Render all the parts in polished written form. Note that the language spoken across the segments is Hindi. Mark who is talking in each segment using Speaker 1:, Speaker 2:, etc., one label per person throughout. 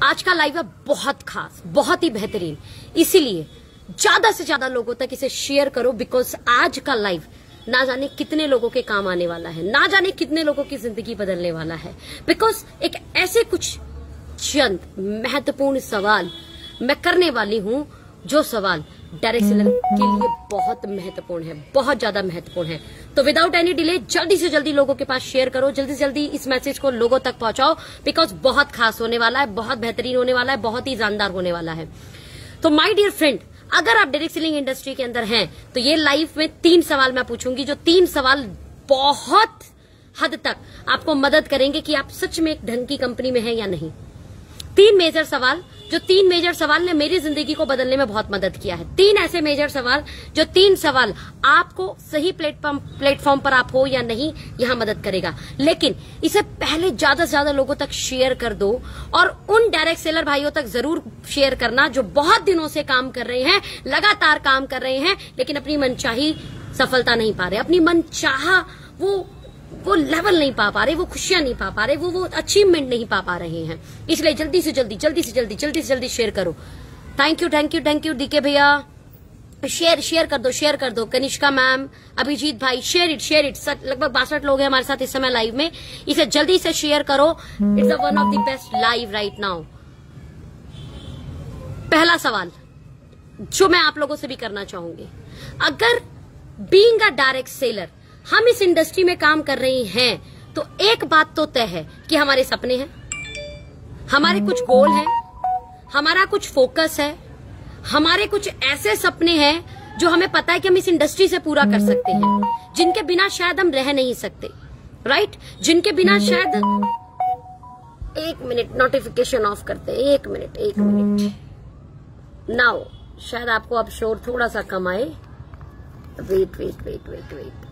Speaker 1: आज का लाइव है बहुत खास, बहुत ही बेहतरीन, इसीलिए ज्यादा से ज्यादा लोगों तक इसे शेयर करो। बिकॉज आज का लाइव ना जाने कितने लोगों के काम आने वाला है, ना जाने कितने लोगों की जिंदगी बदलने वाला है। बिकॉज एक ऐसे कुछ चंद महत्वपूर्ण सवाल मैं करने वाली हूं, जो सवाल डायरेक्ट सेलर के लिए बहुत महत्वपूर्ण है, बहुत ज्यादा महत्वपूर्ण है। तो विदाउट एनी डिले जल्दी से जल्दी लोगों के पास शेयर करो, जल्दी से जल्दी इस मैसेज को लोगों तक पहुंचाओ। बिकॉज बहुत खास होने वाला है, बहुत बेहतरीन होने वाला है, बहुत ही जानदार होने वाला है। तो माय डियर फ्रेंड, अगर आप डायरेक्ट सेलिंग इंडस्ट्री के अंदर हैं तो ये लाइव में 3 सवाल मैं पूछूंगी, जो 3 सवाल बहुत हद तक आपको मदद करेंगे कि आप सच में एक ढंग की कंपनी में हैं या नहीं। 3 मेजर सवाल, जो 3 मेजर सवाल ने मेरी जिंदगी को बदलने में बहुत मदद किया है। 3 ऐसे मेजर सवाल, जो 3 सवाल आपको सही प्लेटफॉर्म पर आप हो या नहीं, यहां मदद करेगा। लेकिन इसे पहले ज्यादा से ज्यादा लोगों तक शेयर कर दो, और उन डायरेक्ट सेलर भाइयों तक जरूर शेयर करना जो बहुत दिनों से काम कर रहे हैं, लगातार काम कर रहे हैं, लेकिन अपनी मनचाही सफलता नहीं पा रहे, अपनी मनचाहा वो लेवल नहीं पा रहे, वो खुशियां नहीं पा रहे, वो अचीवमेंट नहीं पा रहे हैं। इसलिए जल्दी से जल्दी शेयर करो। थैंक यू डीके भैया, शेयर कर दो। कनिष्का मैम, अभिजीत भाई, शेयर इट। लगभग 62 लोग हैं हमारे साथ इस समय लाइव में। इसे जल्दी से शेयर करो। It's one of the best live right now. पहला सवाल जो मैं आप लोगों से भी करना चाहूंगी, अगर बीइंग अ डायरेक्ट सेलर हम इस इंडस्ट्री में काम कर रहे हैं, तो एक बात तो तय है कि हमारे सपने हैं, हमारे कुछ गोल हैं, हमारा कुछ फोकस है, हमारे कुछ ऐसे सपने हैं जो हमें पता है कि हम इस इंडस्ट्री से पूरा कर सकते हैं, जिनके बिना शायद हम रह नहीं सकते, राइट? जिनके बिना शायद 1 मिनट नोटिफिकेशन ऑफ करते हैं। 1 मिनट नाउ शायद आपको अब शोर थोड़ा सा कम आए। वेट।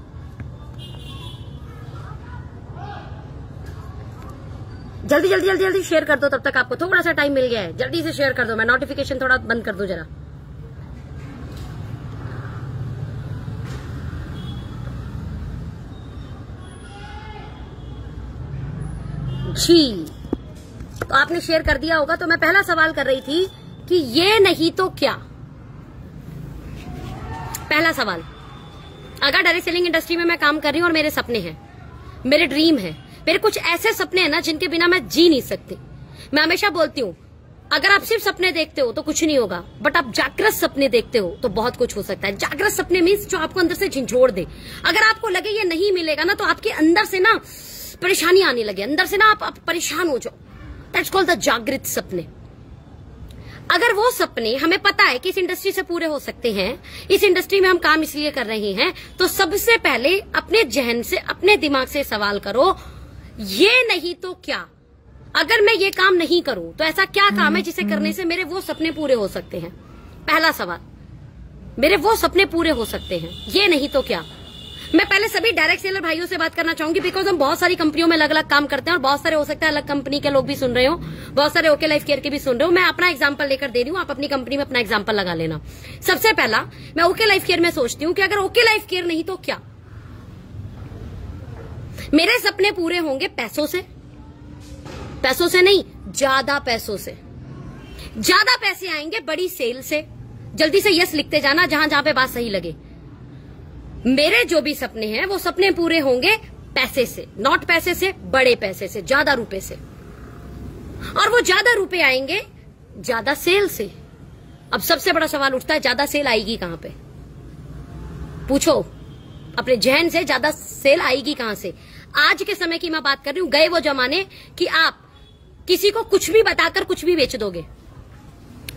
Speaker 1: जल्दी शेयर कर दो, तब तक आपको थोड़ा सा टाइम मिल गया है। जल्दी से शेयर कर दो। मैं नोटिफिकेशन थोड़ा बंद कर दूं जरा। जी, तो आपने शेयर कर दिया होगा। तो मैं पहला सवाल कर रही थी कि ये नहीं तो क्या। पहला सवाल, अगर डायरेक्ट सेलिंग इंडस्ट्री में मैं काम कर रही हूं और मेरे सपने हैं, मेरे ड्रीम है, मेरे कुछ ऐसे सपने हैं ना जिनके बिना मैं जी नहीं सकती। मैं हमेशा बोलती हूँ, अगर आप सिर्फ सपने देखते हो तो कुछ नहीं होगा, बट आप जागृत सपने देखते हो तो बहुत कुछ हो सकता है। जागृत सपने मीन्स जो आपको अंदर से झंझोड़ दे। अगर आपको लगे ये नहीं मिलेगा ना, तो आपके अंदर से ना परेशानी आने लगे, अंदर से ना आप परेशान हो जाओ। दैट्स कॉल्ड द जागृत सपने। अगर वो सपने हमें पता है कि इस इंडस्ट्री से पूरे हो सकते हैं, इस इंडस्ट्री में हम काम इसलिए कर रहे हैं, तो सबसे पहले अपने जहन से, अपने दिमाग से सवाल करो, ये नहीं तो क्या। अगर मैं ये काम नहीं करूं तो ऐसा क्या काम है जिसे करने से मेरे वो सपने पूरे हो सकते हैं। पहला सवाल, मेरे वो सपने पूरे हो सकते हैं, ये नहीं तो क्या। मैं पहले सभी डायरेक्ट सेलर भाइयों से बात करना चाहूंगी, बिकॉज हम बहुत सारी कंपनियों में अलग अलग काम करते हैं, और बहुत सारे हो सकता है अलग कंपनी के लोग भी सुन रहे हो, बहुत सारे ओके लाइफ केयर के भी सुन रहे हो। मैं अपना एग्जांपल लेकर दे रही हूँ, आप अपनी कंपनी में अपना एग्जांपल लगा लेना। सबसे पहला, मैं ओके लाइफ केयर में सोचती हूँ कि अगर ओके लाइफ केयर नहीं तो क्या। मेरे सपने पूरे होंगे पैसों से नहीं, ज्यादा पैसों से। ज्यादा पैसे आएंगे बड़ी सेल से। जल्दी से यस लिखते जाना जहां जहां पे बात सही लगे। मेरे जो भी सपने हैं वो सपने पूरे होंगे पैसे से, नॉट पैसे से, बड़े पैसे से, ज्यादा रुपए से। और वो ज्यादा रुपए आएंगे ज्यादा सेल से। अब सबसे बड़ा सवाल उठता है, ज्यादा सेल आएगी कहां पे? पूछो अपने जहन से, ज्यादा सेल आएगी कहां से? आज के समय की मैं बात कर रही हूं। गए वो जमाने कि आप किसी को कुछ भी बताकर कुछ भी बेच दोगे।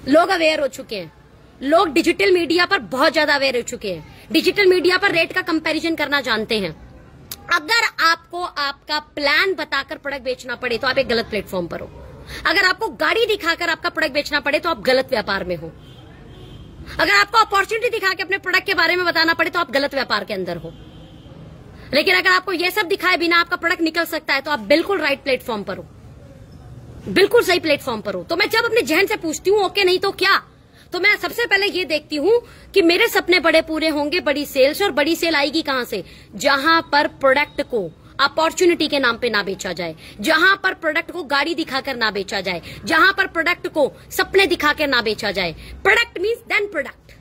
Speaker 1: लोग अवेयर हो चुके हैं, लोग डिजिटल मीडिया पर बहुत ज्यादा अवेयर हो चुके हैं, डिजिटल मीडिया पर रेट का कंपैरिजन करना जानते हैं। अगर आपको आपका प्लान बताकर प्रोडक्ट बेचना पड़े तो आप एक गलत प्लेटफॉर्म पर हो। अगर आपको गाड़ी दिखाकर आपका प्रोडक्ट बेचना पड़े तो आप गलत व्यापार में हो। अगर आपको अपॉर्चुनिटी दिखा के अपने प्रोडक्ट के बारे में बताना पड़े तो आप गलत व्यापार के अंदर हो। लेकिन अगर आपको ये सब दिखाए बिना आपका प्रोडक्ट निकल सकता है तो आप बिल्कुल राइट प्लेटफॉर्म पर हो, बिल्कुल सही प्लेटफॉर्म पर हो। तो मैं जब अपने जहन से पूछती हूँ ओके नहीं तो क्या, तो मैं सबसे पहले ये देखती हूँ कि मेरे सपने बड़े पूरे होंगे बड़ी सेल से। और बड़ी सेल आएगी कहां से? जहां पर प्रोडक्ट को अपॉर्चुनिटी के नाम पे ना बेचा जाए, जहां पर प्रोडक्ट को गाड़ी दिखाकर ना बेचा जाए, जहां पर प्रोडक्ट को सपने दिखाकर ना बेचा जाए। Product means then product.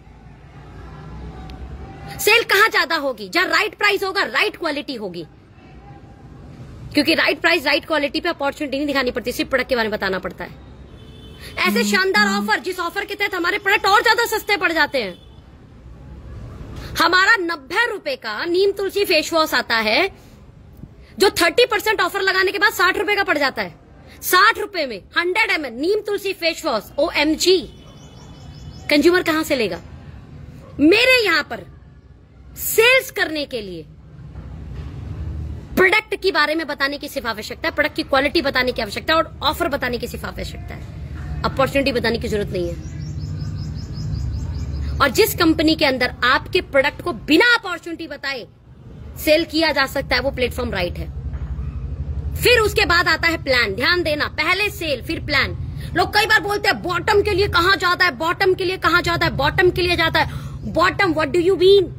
Speaker 1: Sale कहां ज्यादा होगी? जहां राइट प्राइस होगा, राइट क्वालिटी होगी, क्योंकि राइट प्राइस राइट क्वालिटी पे अपॉर्चुनिटी नहीं दिखानी पड़ती, सिर्फ प्रोडक्ट के बारे में बताना पड़ता है। ऐसे शानदार ऑफर, जिस ऑफर के तहत हमारे प्रोडक्ट और ज्यादा सस्ते पड़ जाते हैं। हमारा 90 रुपए का नीम तुलसी फेस वॉश आता है, जो 30% ऑफर लगाने के बाद 60 रुपए का पड़ जाता है। 60 रुपए में 100 ml नीम तुलसी फेस वॉश, OMG। कंज्यूमर कहां से लेगा? मेरे यहां पर सेल्स करने के लिए प्रोडक्ट के बारे में बताने की सिर्फ आवश्यकता है, प्रोडक्ट की क्वालिटी बताने की आवश्यकता है और ऑफर बताने की सिर्फ आवश्यकता है। अपॉर्चुनिटी बताने की जरूरत नहीं है। और जिस कंपनी के अंदर आपके प्रोडक्ट को बिना अपॉर्चुनिटी बताए सेल किया जा सकता है, वो प्लेटफॉर्म राइट है। फिर उसके बाद आता है प्लान। ध्यान देना, पहले सेल फिर प्लान। लोग कई बार बोलते हैं बॉटम के लिए कहां जाता है, बॉटम के लिए कहां जाता है, बॉटम के लिए जाता है। Bottom, what do you mean?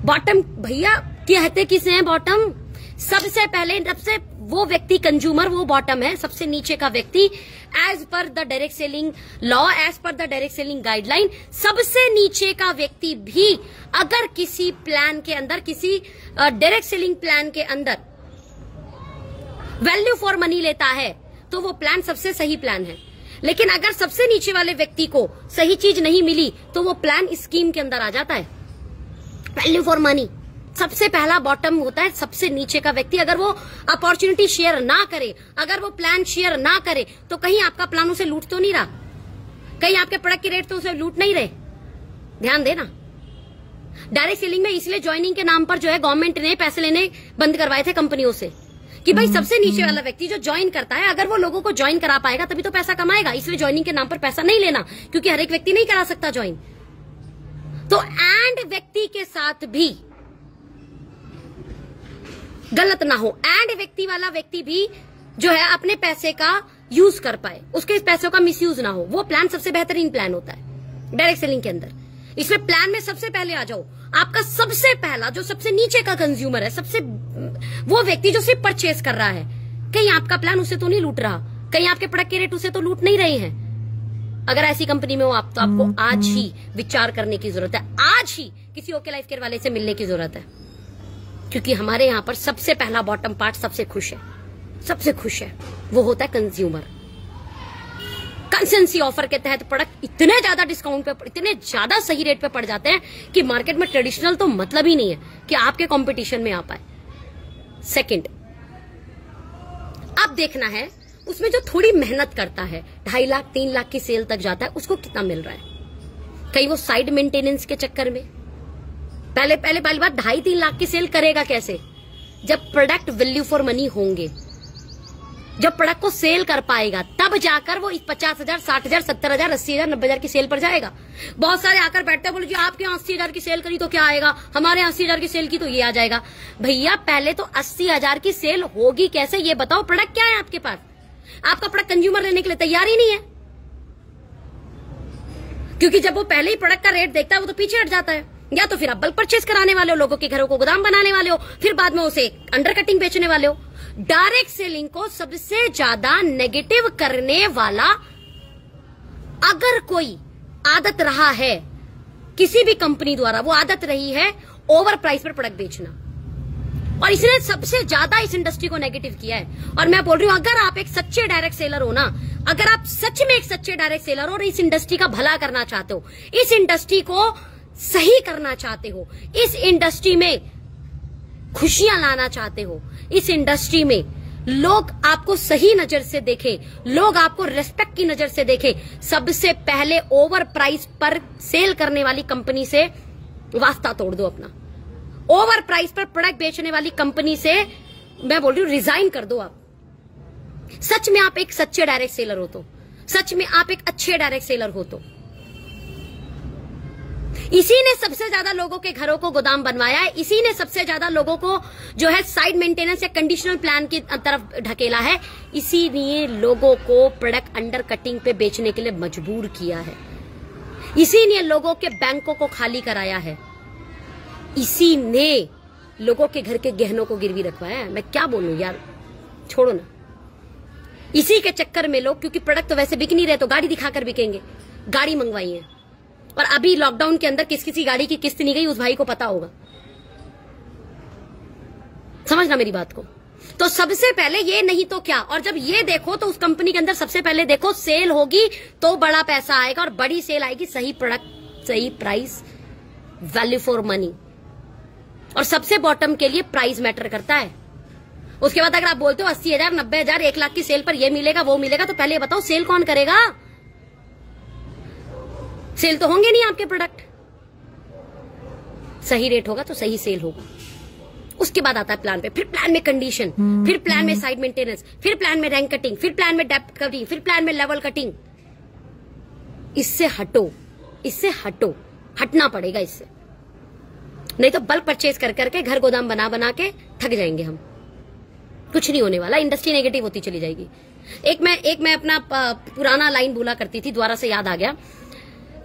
Speaker 1: Bottom भैया कहते किसे हैं बॉटम? सबसे पहले, सबसे वो व्यक्ति कंज्यूमर, वो बॉटम है, सबसे नीचे का व्यक्ति। As per the direct selling law, as per the direct selling guideline, सबसे नीचे का व्यक्ति भी अगर किसी प्लान के अंदर, किसी डायरेक्ट सेलिंग प्लान के अंदर वैल्यू फॉर मनी लेता है, तो वो प्लान सबसे सही प्लान है। लेकिन अगर सबसे नीचे वाले व्यक्ति को सही चीज नहीं मिली, तो वो प्लान स्कीम के अंदर आ जाता है। वैल्यू फॉर मनी सबसे पहला बॉटम होता है, सबसे नीचे का व्यक्ति। अगर वो अपॉर्चुनिटी शेयर ना करे, अगर वो प्लान शेयर ना करे, तो कहीं आपका प्लान उसे लूट तो नहीं रहा, कहीं आपके प्रोडक्ट के रेट तो उसे लूट नहीं रहे। ध्यान देना। डायरेक्ट सेलिंग में इसलिए ज्वाइनिंग के नाम पर जो है गवर्नमेंट ने पैसे लेने बंद करवाए थे कंपनियों से, कि भाई सबसे नीचे वाला व्यक्ति जो ज्वाइन करता है, अगर वो लोगों को ज्वाइन करा पाएगा तभी तो पैसा कमाएगा। इसलिए ज्वाइनिंग के नाम पर पैसा नहीं लेना, क्योंकि हर एक व्यक्ति नहीं करा सकता ज्वाइन। तो एंड व्यक्ति के साथ भी गलत ना हो, एंड व्यक्ति वाला व्यक्ति भी जो है अपने पैसे का यूज कर पाए, उसके पैसों का मिसयूज ना हो, वो प्लान सबसे बेहतरीन प्लान होता है डायरेक्ट सेलिंग के अंदर। इसलिए प्लान में सबसे पहले आ जाओ। आपका सबसे पहला, जो सबसे नीचे का कंज्यूमर है, सबसे वो व्यक्ति जो सिर्फ परचेस कर रहा है, कहीं आपका प्लान उसे तो नहीं लूट रहा, कहीं आपके प्रोडक्ट के रेट उसे तो लूट नहीं रहे हैं। अगर ऐसी कंपनी में हो आप, तो आपको आज ही विचार करने की जरूरत है, आज ही किसी ओके लाइफ केयर वाले से मिलने की जरूरत है। क्योंकि हमारे यहां पर सबसे पहला बॉटम पार्ट सबसे खुश है, सबसे खुश है, वो होता है कंज्यूमर। कंसेंसी ऑफर के तहत प्रोडक्ट इतने ज्यादा डिस्काउंट पे, इतने ज्यादा सही रेट पे पड़ जाते हैं कि मार्केट में ट्रेडिशनल तो मतलब ही नहीं है कि आपके कंपटीशन में आ पाए। सेकंड, अब देखना है उसमें जो थोड़ी मेहनत करता है, 2.5 लाख 3 लाख की सेल तक जाता है, उसको कितना मिल रहा है। कहीं वो साइड मेंटेनेंस के चक्कर में, पहली बात 2.5-3 लाख की सेल करेगा कैसे? जब प्रोडक्ट वैल्यू फॉर मनी होंगे, जब प्रोडक्ट को सेल कर पाएगा, तब जाकर वो 50,000, 60,000, 70,000, 80,000, 90,000 की सेल पर जाएगा। बहुत सारे आकर बैठते हैं, बोले जी आपके यहाँ 80,000 की सेल करी तो क्या आएगा, हमारे यहाँ 80,000 की सेल की तो ये आ जाएगा। भैया पहले तो 80,000 की सेल होगी कैसे, ये बताओ। प्रोडक्ट क्या है आपके पास? आपका प्रोडक्ट कंज्यूमर लेने के लिए तैयार ही नहीं है, क्योंकि जब वो पहले ही प्रोडक्ट का रेट देखता है, वो तो पीछे हट जाता है। या तो फिर आप बल्क परचेज कराने वाले हो, लोगों के घरों को गोदाम बनाने वाले हो, फिर बाद में उसे अंडर कटिंग बेचने वाले हो। डायरेक्ट सेलिंग को सबसे ज्यादा नेगेटिव करने वाला अगर कोई आदत रहा है किसी भी कंपनी द्वारा, वो आदत रही है ओवर प्राइस पर प्रोडक्ट बेचना, और इसने सबसे ज्यादा इस इंडस्ट्री को नेगेटिव किया है। और मैं बोल रही हूं, अगर आप एक सच्चे डायरेक्ट सेलर हो ना, अगर आप सच में एक सच्चे डायरेक्ट सेलर हो और इस इंडस्ट्री का भला करना चाहते हो, इस इंडस्ट्री को सही करना चाहते हो, इस इंडस्ट्री में खुशियां लाना चाहते हो, इस इंडस्ट्री में लोग आपको सही नजर से देखें, लोग आपको रेस्पेक्ट की नजर से देखें, सबसे पहले ओवर प्राइस पर सेल करने वाली कंपनी से वास्ता तोड़ दो अपना। ओवर प्राइस पर प्रोडक्ट बेचने वाली कंपनी से मैं बोल रही हूं रिजाइन कर दो आप। सच में आप एक सच्चे डायरेक्ट सेलर हो तो, सच में आप एक अच्छे डायरेक्ट सेलर हो तो। इसी ने सबसे ज्यादा लोगों के घरों को गोदाम बनवाया है, इसी ने सबसे ज्यादा लोगों को जो है साइड मेंटेनेंस या कंडीशनल प्लान की तरफ ढकेला है, इसी ने लोगों को प्रोडक्ट अंडर कटिंग पे बेचने के लिए मजबूर किया है, इसी ने लोगों के बैंकों को खाली कराया है, इसी ने लोगों के घर के गहनों को गिरवी रखवाया है। मैं क्या बोलूं यार, छोड़ो ना। इसी के चक्कर में लोग, क्योंकि प्रोडक्ट तो वैसे बिक नहीं रहे तो गाड़ी दिखाकर बिकेंगे, गाड़ी मंगवाई है। और अभी लॉकडाउन के अंदर किसी गाड़ी की किस्त नहीं गई, उस भाई को पता होगा। समझना मेरी बात को। तो सबसे पहले ये नहीं तो क्या, और जब ये देखो तो उस कंपनी के अंदर सबसे पहले देखो सेल होगी तो बड़ा पैसा आएगा, और बड़ी सेल आएगी, सही प्रोडक्ट, सही प्राइस, वैल्यू फॉर मनी। और सबसे बॉटम के लिए प्राइस मैटर करता है। उसके बाद अगर आप बोलते हो 80,000, 90,000, 1 लाख की सेल पर ये मिलेगा वो मिलेगा, तो पहले बताओ सेल कौन करेगा? सेल तो होंगे नहीं आपके प्रोडक्ट। सही रेट होगा तो सही सेल होगा। उसके बाद आता है प्लान पे, फिर प्लान में कंडीशन, फिर प्लान में साइड मेंटेनेंस, फिर प्लान में रैंक कटिंग, फिर प्लान में डेप्थ कटिंग, फिर प्लान में लेवल कटिंग। इससे हटो, इससे हटो, हटना पड़ेगा इससे। नहीं तो बल्क परचेज कर करके घर गोदाम बना बना के थक जाएंगे हम। कुछ नहीं होने वाला, इंडस्ट्री नेगेटिव होती चली जाएगी। एक मैं अपना पुराना लाइन बोला करती थी, दोबारा से याद आ गया।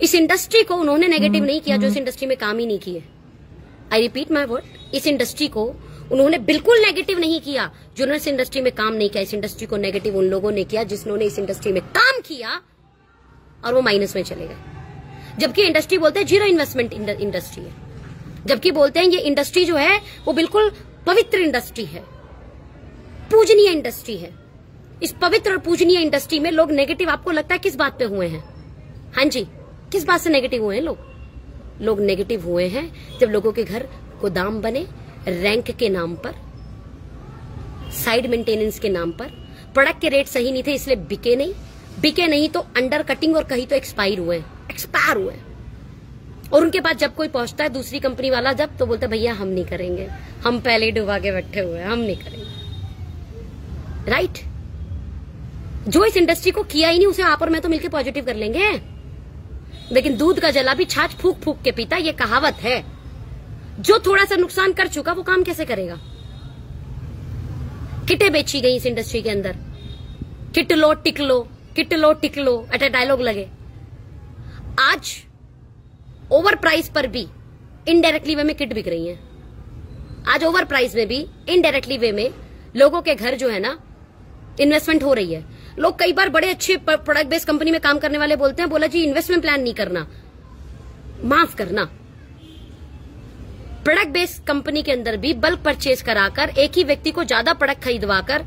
Speaker 1: इस इंडस्ट्री को उन्होंने नेगेटिव नहीं किया जो इस इंडस्ट्री में काम ही नहीं किए। आई रिपीट माई वर्ड, इस इंडस्ट्री को उन्होंने बिल्कुल नेगेटिव नहीं किया जिन्होंने इस इंडस्ट्री में काम नहीं किया। इस इंडस्ट्री को नेगेटिव उन लोगों ने किया जिन्होंने इस इंडस्ट्री में काम किया और वो माइनस में चले गए। जबकि इंडस्ट्री बोलते हैं जीरो इन्वेस्टमेंट इंडस्ट्री है, जबकि बोलते हैं ये इंडस्ट्री जो है वो बिल्कुल पवित्र इंडस्ट्री है, पूजनीय इंडस्ट्री है। इस पवित्र और पूजनीय इंडस्ट्री में लोग नेगेटिव आपको लगता है किस बात पे हुए हैं? हाँ जी, किस बात से नेगेटिव हुए हैं लोग नेगेटिव हुए हैं जब लोगों के घर गोदाम बने, रैंक के नाम पर, साइड मेंटेनेंस के नाम पर। प्रोडक्ट के रेट सही नहीं थे इसलिए बिके नहीं तो अंडर कटिंग, और कहीं तो एक्सपायर हुए। और उनके पास जब कोई पहुंचता है दूसरी कंपनी वाला जब, तो बोलता है भैया हम नहीं करेंगे, हम पहले ही डुबा के बैठे हुए हैं, हम नहीं करेंगे। राइट? जो इस इंडस्ट्री को किया ही नहीं उसे आप और मैं तो मिलकर पॉजिटिव कर लेंगे। लेकिन दूध का जला भी छाछ फूक फूक के पीता, ये कहावत है। जो थोड़ा सा नुकसान कर चुका वो काम कैसे करेगा? किटें बेची गई इस इंडस्ट्री के अंदर, किट लो टिक लो, किट लो टिक लो, ऐसे डायलॉग लगे। आज ओवर प्राइस पर भी इनडायरेक्टली वे में किट बिक रही है। आज ओवर प्राइस में भी इनडायरेक्टली वे में लोगों के घर जो है ना इन्वेस्टमेंट हो रही है। लोग कई बार बड़े अच्छे प्रोडक्ट बेस्ड कंपनी में काम करने वाले बोलते हैं, बोला जी इन्वेस्टमेंट प्लान नहीं करना, माफ करना। प्रोडक्ट बेस्ड कंपनी के अंदर भी बल्क परचेज कराकर एक ही व्यक्ति को ज्यादा प्रोडक्ट खरीदवाकर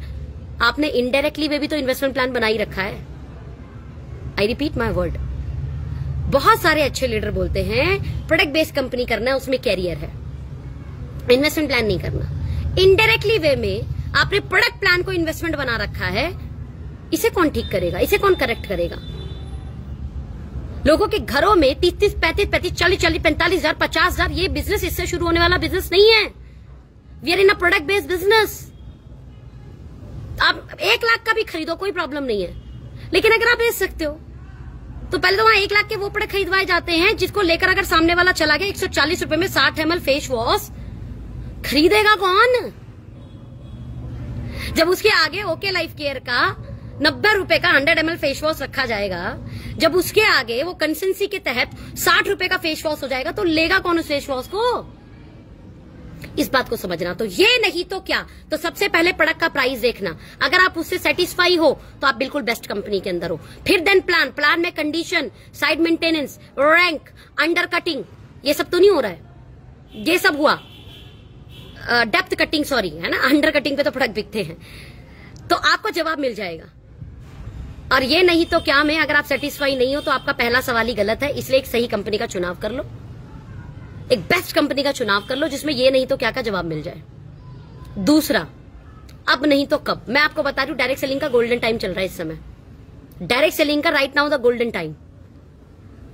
Speaker 1: आपने इनडायरेक्टली वे भी तो इन्वेस्टमेंट प्लान बना ही रखा है। आई रिपीट माई वर्ड, बहुत सारे अच्छे लीडर बोलते हैं प्रोडक्ट बेस्ड कंपनी करना है, उसमें कैरियर है, इन्वेस्टमेंट प्लान नहीं करना। इनडायरेक्टली वे में आपने प्रोडक्ट प्लान को इन्वेस्टमेंट बना रखा है, इसे कौन ठीक करेगा? इसे कौन करेक्ट करेगा? लोगों के घरों में 30-30, 35-35, 40-40, 45,000, 50,000, ये बिजनेस इससे शुरू होने वाला बिजनेस नहीं है। We are in a product based business. आप 1 लाख का भी खरीदो, कोई प्रॉब्लम नहीं है, लेकिन अगर आप बेच सकते हो तो पहले तो वहां 1 लाख के वो प्रोडक्ट खरीदवाए जाते हैं जिसको लेकर अगर सामने वाला चला गया 140 रुपए में 60 ml फेस वॉश, खरीदेगा कौन? जब उसके आगे ओके लाइफ केयर का 90 रुपए का 100 ml फेस वॉश रखा जाएगा, जब उसके आगे वो कंसिस्टेंसी के तहत 60 रुपए का फेस वॉश हो जाएगा, तो लेगा कौन उस फेस वॉश को? इस बात को समझना। तो ये नहीं तो क्या, तो सबसे पहले प्रोडक्ट का प्राइस देखना। अगर आप उससे सेटिस्फाई हो तो आप बिल्कुल बेस्ट कंपनी के अंदर हो। फिर देन प्लान में condition, side maintenance, rank, under cutting, ये सब तो नहीं हो रहा है। ये सब हुआ डेप्थ कटिंग, सॉरी, है ना, अंडर कटिंग पे तो प्रोडक्ट बिकते हैं। तो आपको जवाब मिल जाएगा। और ये नहीं तो क्या में अगर आप सेटिस्फाई नहीं हो तो आपका पहला सवाल ही गलत है। इसलिए एक सही कंपनी का चुनाव कर लो, एक बेस्ट कंपनी का चुनाव कर लो जिसमें ये नहीं तो क्या का जवाब मिल जाए। दूसरा, अब नहीं तो कब, मैं आपको बता रही हूं, डायरेक्ट सेलिंग का गोल्डन टाइम चल रहा है इस समय। डायरेक्ट सेलिंग का right now the golden time.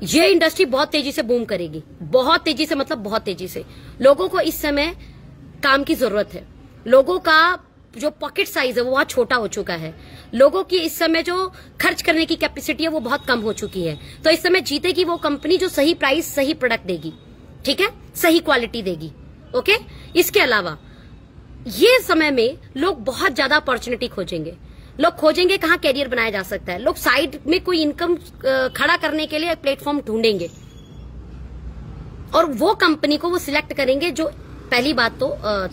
Speaker 1: ये इंडस्ट्री बहुत तेजी से बूम करेगी, बहुत तेजी से, मतलब बहुत तेजी से। लोगों को इस समय काम की जरूरत है। लोगों का जो पॉकेट साइज है वो बहुत छोटा हो चुका है। लोगों की इस समय जो खर्च करने की कैपेसिटी है वो बहुत कम हो चुकी है। तो इस समय जीतेगी वो कंपनी जो सही प्राइस, सही प्रोडक्ट देगी, ठीक है, सही क्वालिटी देगी। ओके, इसके अलावा ये समय में लोग बहुत ज्यादा अपॉर्चुनिटी खोजेंगे। लोग खोजेंगे कहां कैरियर बनाया जा सकता है। लोग साइड में कोई इनकम खड़ा करने के लिए प्लेटफॉर्म ढूंढेंगे और वो कंपनी को वो सिलेक्ट करेंगे जो पहली बात तो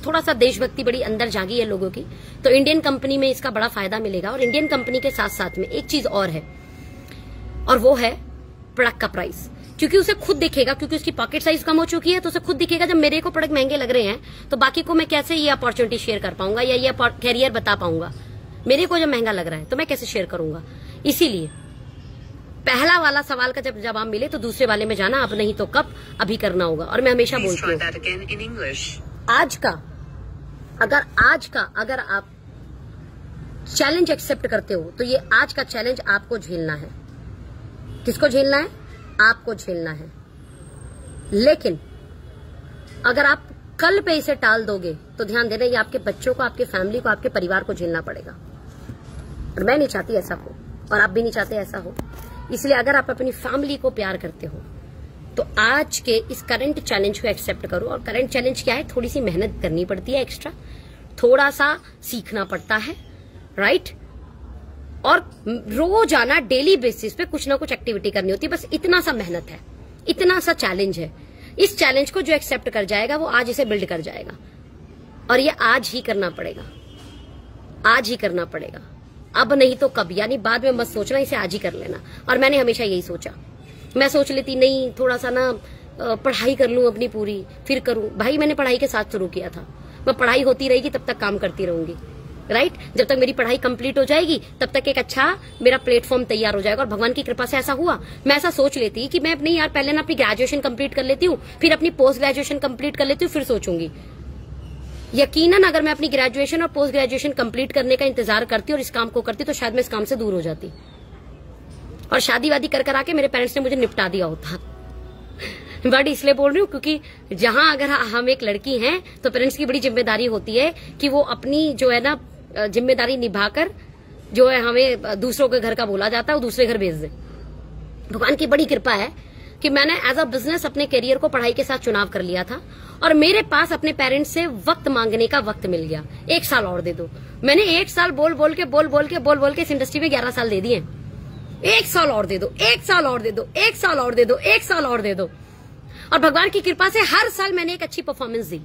Speaker 1: थोड़ा सा देशभक्ति बड़ी अंदर जागी है लोगों की, तो इंडियन कंपनी में इसका बड़ा फायदा मिलेगा। और इंडियन कंपनी के साथ साथ में एक चीज और है, और वो है प्रोडक्ट का प्राइस, क्योंकि उसे खुद दिखेगा, क्योंकि उसकी पॉकेट साइज कम हो चुकी है, तो उसे खुद दिखेगा जब मेरे को प्रोडक्ट महंगे लग रहे हैं तो बाकी को मैं कैसे ये अपॉर्चुनिटी शेयर कर पाऊंगा या ये कैरियर बता पाऊंगा। मेरे को जब महंगा लग रहा है तो मैं कैसे शेयर करूंगा। इसीलिए पहला वाला सवाल का जब जवाब मिले तो दूसरे वाले में जाना, अब नहीं तो कब, अभी करना होगा। और मैं हमेशा बोलती हूँ अगर आप चैलेंज एक्सेप्ट करते हो तो ये आज का चैलेंज आपको झेलना है। किसको झेलना है? आपको झेलना है। लेकिन अगर आप कल पे इसे टाल दोगे तो ध्यान देना, ये आपके बच्चों को, आपके फैमिली को, आपके परिवार को झेलना पड़ेगा। और मैं नहीं चाहती ऐसा हो, और आप भी नहीं चाहते ऐसा हो। इसलिए अगर आप अपनी फैमिली को प्यार करते हो तो आज के इस करंट चैलेंज को एक्सेप्ट करो। और करंट चैलेंज क्या है? थोड़ी सी मेहनत करनी पड़ती है एक्स्ट्रा, थोड़ा सा सीखना पड़ता है, राइट? और रोजाना डेली बेसिस पे कुछ ना कुछ एक्टिविटी करनी होती है। बस इतना सा मेहनत है, इतना सा चैलेंज है। इस चैलेंज को जो एक्सेप्ट कर जाएगा वो आज इसे बिल्ड कर जाएगा। और ये आज ही करना पड़ेगा, आज ही करना पड़ेगा, अब नहीं तो कब। यानी बाद में मत सोचना, इसे आज ही कर लेना। और मैंने हमेशा यही सोचा। मैं सोच लेती नहीं, थोड़ा सा ना पढ़ाई कर लूं अपनी पूरी, फिर करूं। भाई मैंने पढ़ाई के साथ शुरू किया था, मैं पढ़ाई होती रहेगी तब तक काम करती रहूंगी, राइट? जब तक मेरी पढ़ाई कंप्लीट हो जाएगी तब तक एक अच्छा मेरा प्लेटफॉर्म तैयार हो जाएगा। और भगवान की कृपा से ऐसा हुआ। मैं ऐसा सोच लेती कि मैं अपनी यार पहले ना अपनी ग्रेजुएशन कंप्लीट कर लेती हूँ, फिर अपनी पोस्ट ग्रेजुएशन कंप्लीट कर लेती हूँ, फिर सोचूंगी। यकीनन अगर मैं अपनी ग्रेजुएशन और पोस्ट ग्रेजुएशन कंप्लीट करने का इंतजार करती और इस काम को करती तो शायद मैं इस काम से दूर हो जाती और शादी वादी कर आके मेरे पेरेंट्स ने मुझे निपटा दिया होता। बट इसलिए बोल रही हूँ क्योंकि जहां अगर हम एक लड़की हैं तो पेरेंट्स की बड़ी जिम्मेदारी होती है कि वो अपनी जो है ना जिम्मेदारी निभाकर जो है हमें दूसरों के घर का बोला जाता है वो दूसरे घर भेज दे। भगवान की बड़ी कृपा है कि मैंने एज अ बिजनेस अपने करियर को पढ़ाई के साथ चुनाव कर लिया था और मेरे पास अपने पेरेंट्स से वक्त मांगने का वक्त मिल गया। 1 साल और दे दो। मैंने 1 साल बोल के इस इंडस्ट्री में 11 साल दे दिए। 1 साल और दे दो, 1 साल और दे दो, 1 साल और दे दो, 1 साल और दे दो। और भगवान की कृपा से हर साल मैंने एक अच्छी परफॉर्मेंस दी।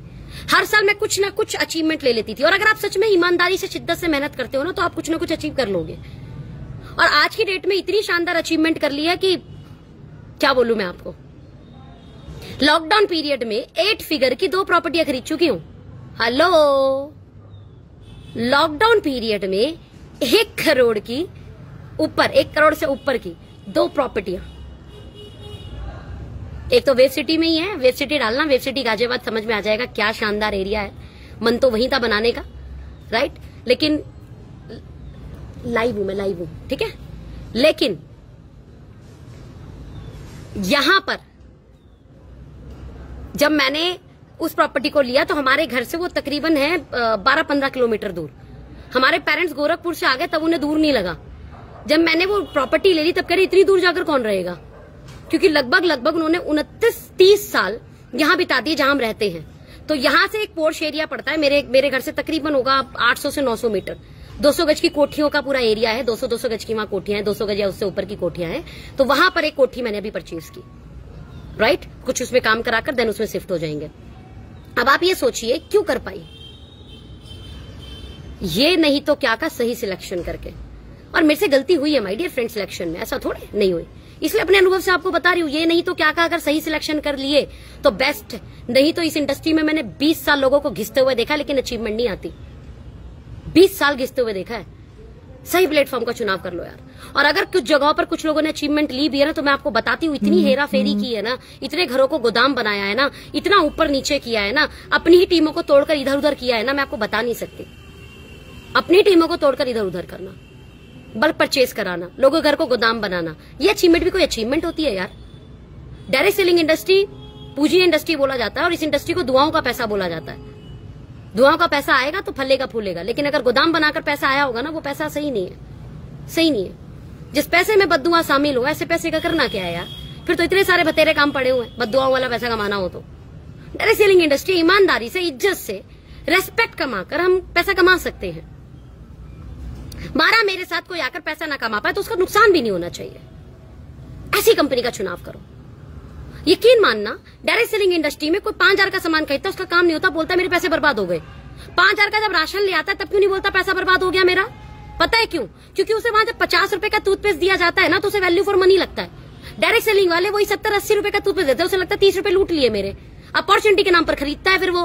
Speaker 1: हर साल मैं कुछ ना कुछ अचीवमेंट ले लेती थी। और अगर आप सच में ईमानदारी से, शिद्दत से मेहनत करते हो ना तो आप कुछ ना कुछ अचीव कर लोगे। और आज की डेट में इतनी शानदार अचीवमेंट कर ली है कि क्या बोलूं मैं आपको। लॉकडाउन पीरियड में 8 फिगर की 2 प्रॉपर्टियां खरीद चुकी हूं। हेलो, लॉकडाउन पीरियड में 1 करोड़ की ऊपर, 1 करोड़ से ऊपर की 2 प्रॉपर्टियां। एक तो वेब सिटी में ही है। वेब सिटी डालना, वेब सिटी गाजियाबाद, समझ में आ जाएगा क्या शानदार एरिया है। मन तो वहीं था बनाने का, राइट? लेकिन लाइव हूं मैं, लाइव हूं, ठीक है। लेकिन यहां पर जब मैंने उस प्रॉपर्टी को लिया तो हमारे घर से वो तकरीबन है 12-15 किलोमीटर दूर। हमारे पेरेंट्स गोरखपुर से आ गए तब उन्हें दूर नहीं लगा। जब मैंने वो प्रॉपर्टी ले ली तब कह रही इतनी दूर जाकर कौन रहेगा, क्योंकि लगभग उन्होंने 29-30 साल यहां बिता दिए जहां हम रहते हैं। तो यहां से एक पोर्श एरिया पड़ता है मेरे घर से तकरीबन होगा 800 से 900 मीटर। 200 गज की कोठियों का पूरा एरिया है। 200 गज की वहां कोठियां हैं, 200 गज या उससे ऊपर की कोठियां हैं। तो वहां पर एक कोठी मैंने अभी परचेज की, राइट? कुछ उसमें काम कराकर देन उसमें शिफ्ट हो जाएंगे। अब आप ये सोचिए क्यों कर पाई ये, नहीं तो क्या का सही सिलेक्शन करके। और मेरे से गलती हुई है माय डियर फ्रेंड सिलेक्शन में, ऐसा थोड़े नहीं हुई। इसलिए अपने अनुभव से आपको बता रही हूं, ये नहीं तो क्या का अगर सही सिलेक्शन कर लिए तो बेस्ट। नहीं तो इस इंडस्ट्री में मैंने 20 साल लोगों को घिसते हुए देखा लेकिन अचीवमेंट नहीं आती। 20 साल घिसते हुए देखा है। सही प्लेटफॉर्म का चुनाव कर लो यार। और अगर कुछ जगहों पर कुछ लोगों ने अचीवमेंट ली भी है ना तो मैं आपको बताती हूँ, इतनी हेरा फेरी की है ना, इतने घरों को गोदाम बनाया है ना, इतना ऊपर नीचे किया है ना, अपनी ही टीमों को तोड़कर इधर उधर किया है ना, मैं आपको बता नहीं सकती। अपनी टीमों को तोड़कर इधर उधर करना, बल्क परचेज कराना, लोगों घर को गोदाम बनाना, ये अचीवमेंट भी कोई अचीवमेंट होती है यार? डायरेक्ट सेलिंग इंडस्ट्री पूंजी इंडस्ट्री बोला जाता है और इस इंडस्ट्री को दुआओं का पैसा बोला जाता है। दुआओं का पैसा आएगा तो फलेगा फूलेगा, लेकिन अगर गोदाम बनाकर पैसा आया होगा ना वो पैसा सही नहीं है, सही नहीं है। जिस पैसे में बद्दुआ शामिल हो ऐसे पैसे का करना क्या है यार? फिर तो इतने सारे बतेरे काम पड़े हुए हैं बद्दुआओं वाला पैसा कमाना हो तो। डायरेक्ट सेलिंग इंडस्ट्री ईमानदारी से, इज्जत से, रेस्पेक्ट कमाकर हम पैसा कमा सकते हैं। मारा मेरे साथ कोई आकर पैसा ना कमा पाए तो उसका नुकसान भी नहीं होना चाहिए। ऐसी कंपनी का चुनाव करो। यकीन मानना, डायरेक्ट सेलिंग इंडस्ट्री में कोई 5,000 का सामान खरीदता, उसका काम नहीं होता, बोलता मेरे पैसे बर्बाद हो गए। 5,000 का जब राशन ले आता है तब क्यों नहीं बोलता पैसा बर्बाद हो गया मेरा? पता है क्यों? क्योंकि उसे वहां जब 50 रुपए का टूथपेस्ट दिया जाता है ना, तो उसे वैल्यू फॉर मनी लगता है। डायरेक्ट सेलिंग वाले वही 70-80 रुपए का टूथपेस्ट देते हैं, उसे लगता है 30 रुपए लूट लिए मेरे। अपॉर्चुनिटी के नाम पर खरीदता है फिर वो,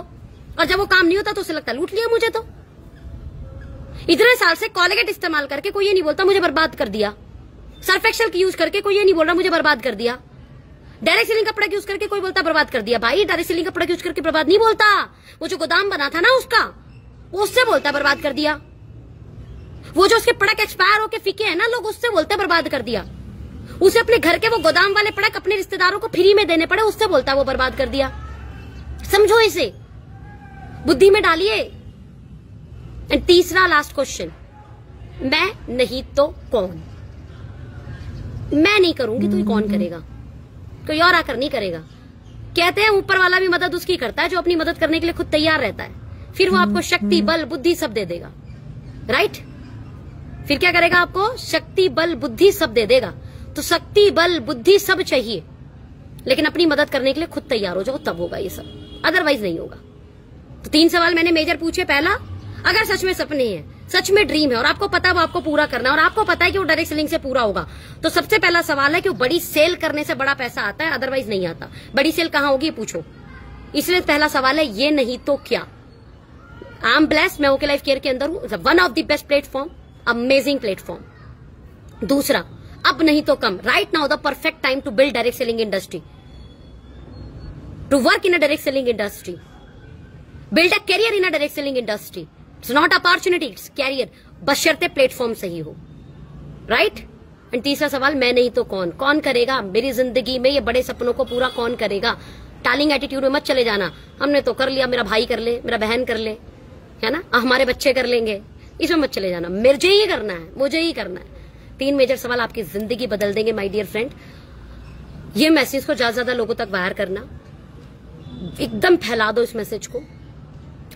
Speaker 1: और जब वो काम नहीं होता तो उसे लगता है लूट लिया मुझे। तो इतने साल से कोलगेट इस्तेमाल करके कोई ये नहीं बोलता मुझे बर्बाद कर दिया। सर्फ एक्सेल यूज करके कोई ये नहीं बोल रहा मुझे बर्बाद कर दिया। डायरेक्ट सेलिंग कपड़ा यूज करके कोई बोलता बर्बाद कर दिया। भाई डायरेक्ट सेलिंग कपड़ा यूज करके बर्बाद नहीं बोलता, वो जो गोदाम बना था ना उसका, उससे बोलता बर्बाद कर दिया। वो जो उसके प्रोडक्ट एक्सपायर होके फीके हैं ना लोग, उससे बोलते बर्बाद कर दिया। उसे अपने घर के वो गोदाम वाले प्रोडक्ट अपने रिश्तेदारों को फ्री में देने पड़े, उससे बोलता वो बर्बाद कर दिया। समझो इसे, बुद्धि में डालिए। एंड तीसरा लास्ट क्वेश्चन, मैं नहीं तो कौन? मैं नहीं करूंगी तो कौन करेगा? कोई और आकर नहीं करेगा। कहते हैं ऊपर वाला भी मदद उसकी करता है जो अपनी मदद करने के लिए खुद तैयार रहता है। फिर वो आपको शक्ति, बल, बुद्धि सब दे देगा। राइट? फिर क्या करेगा? आपको शक्ति, बल, बुद्धि सब दे देगा। तो शक्ति, बल, बुद्धि सब चाहिए, लेकिन अपनी मदद करने के लिए खुद तैयार हो जाओ, तब होगा ये सब, अदरवाइज नहीं होगा। तो 3 सवाल मैंने मेजर पूछे। पहला, अगर सच में सपने हैं, सच में ड्रीम है और आपको पता है वो आपको पूरा करना है और आपको पता है कि वो डायरेक्ट सेलिंग से पूरा होगा, तो सबसे पहला सवाल है कि वो बड़ी सेल करने से बड़ा पैसा आता है, अदरवाइज नहीं आता। बड़ी सेल कहां होगी पूछो। इसलिए पहला सवाल है ये नहीं तो क्या। आई एम ब्लेस्ड, मैं ओके लाइफ केयर के अंदर हूं, one of the best platform, amazing platform. दूसरा, अब नहीं तो कम, right now the perfect time to build direct selling industry, to work in a direct selling industry, build a career in a direct selling industry. It's not opportunity, it's career, बशर्ते प्लेटफॉर्म सही हो। राइट? एंड तीसरा सवाल, मैं नहीं तो कौन? कौन करेगा मेरी जिंदगी में ये बड़े सपनों को पूरा? कौन करेगा? टालिंग एटीट्यूड में मत चले जाना, हमने तो कर लिया, मेरा भाई कर ले, मेरा बहन कर ले, है ना, हमारे बच्चे कर लेंगे, इसमें मत चले जाना। मुझे ही करना है, मुझे ही करना है। 3 मेजर सवाल आपकी जिंदगी बदल देंगे माय डियर फ्रेंड। ये मैसेज को ज्यादा से ज्यादा लोगों तक वायर करना, एकदम फैला दो इस मैसेज को।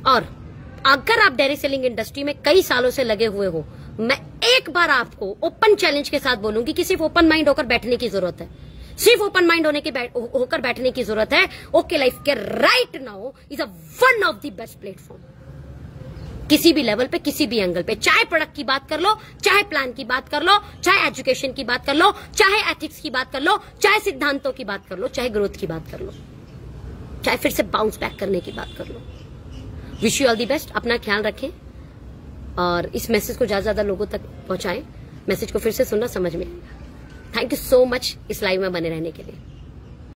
Speaker 1: और अगर आप डायरेक्ट सेलिंग इंडस्ट्री में कई सालों से लगे हुए हो, मैं एक बार आपको ओपन चैलेंज के साथ बोलूंगी कि सिर्फ ओपन माइंड होकर बैठने की जरूरत है, सिर्फ ओपन माइंड होकर बैठने की जरूरत है। ओके लाइफ के right now is a one of the best platform, किसी भी लेवल पे, किसी भी एंगल पे, चाहे प्रोडक्ट की बात कर लो, चाहे प्लान की बात कर लो, चाहे एजुकेशन की बात कर लो, चाहे एथिक्स की बात कर लो, चाहे सिद्धांतों की बात कर लो, चाहे ग्रोथ की बात कर लो, चाहे फिर से बाउंस बैक करने की बात कर लो। Wish you all the best. अपना ख्याल रखें और इस मैसेज को ज्यादा से ज्यादा लोगों तक पहुंचाएं। मैसेज को फिर से सुनना, समझ में आएगा। थैंक यू सो मच इस लाइव में बने रहने के लिए।